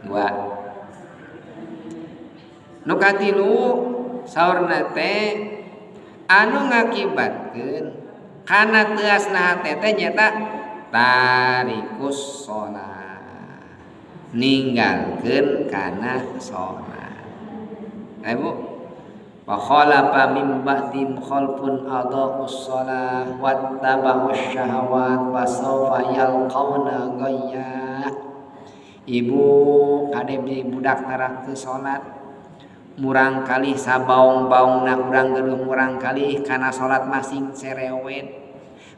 dua nu katilu saurna teh anu ngakibatkeun kana teu asnaha teh nyata tarikus shalah ninggalkeun kana shalat. Ibu wa khalafa min ba'dim khalfun adaa'us shalah wattaba'us syahawat wa sawfa yalqauna ghayya. Ibu kade budak tarak teu salat murang kali sabaung-baungna urang geuleuh murang kali kana salat masing cerewet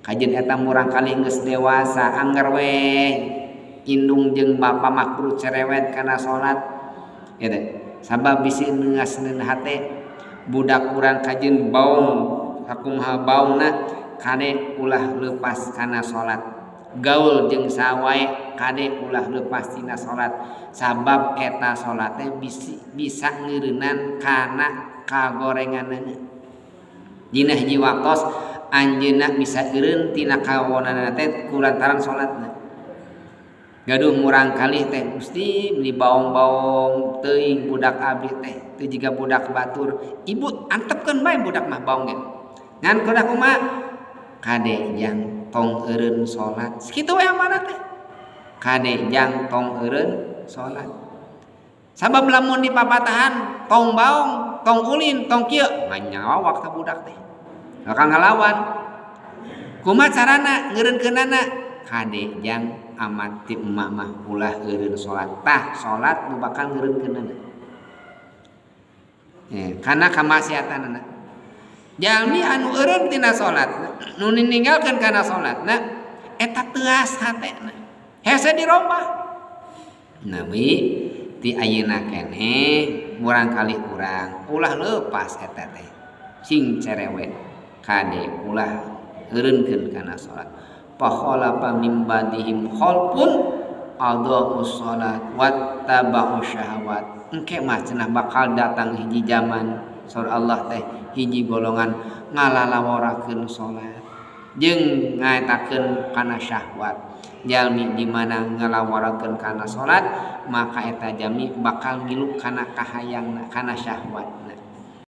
kajeun eta murang kali geus dewasa anger we indung jeung bapa makruh cerewet kana salat eta sabab bisi neungasneun hate budak urang kajeun baung sakumaha baungna kade ulah leupas kana salat gaul jeung sawae kade ulah leupas tina salat sabab eta salat teh bisa ngeureunnan kana kagorenganna dina hiji waktos anjeunna bisa eureun tina kawonana teh kulantaran salatna gaduh murang kalih teh Gusti beli baung-baung teuing budak abdi teh teu jiga budak batur ibu antepkeun bae budak mah baung ge ngan kuda kumaha kade jang tong eureun salat sakitu we amanah teh kade jang tong eureun salat sabab lamun di papatahan tong baung tong ulin tong kieu nganyawa waktu budak teh bakal ngalawan kumaha carana ngeureunkeunana kade jang amat ti emak mah ulah eureun salat tah salat nu bakal ngeureunkeunana kana kamaksiatanna jalmi anu eureun tina salat nu ninggalkeun kana salatna eta teuas hatena hese dirombah nabi ti ayeuna keneh murang kali urang ulah leupas eta teh sing cerewet kade ulah eureunkeun kana salat fa khalafa min badihim khalfun adaa'us shalat wattaba'u syahawat engke mah cenah bakal datang hiji zaman saur Allah teh hiji golongan ngalalaworakeun salat jeung ngaetakeun kana syahwat jalmi di mana ngalaworakeun kana salat maka eta jalmi bakal ngilu kana kahayangna kana syahwatna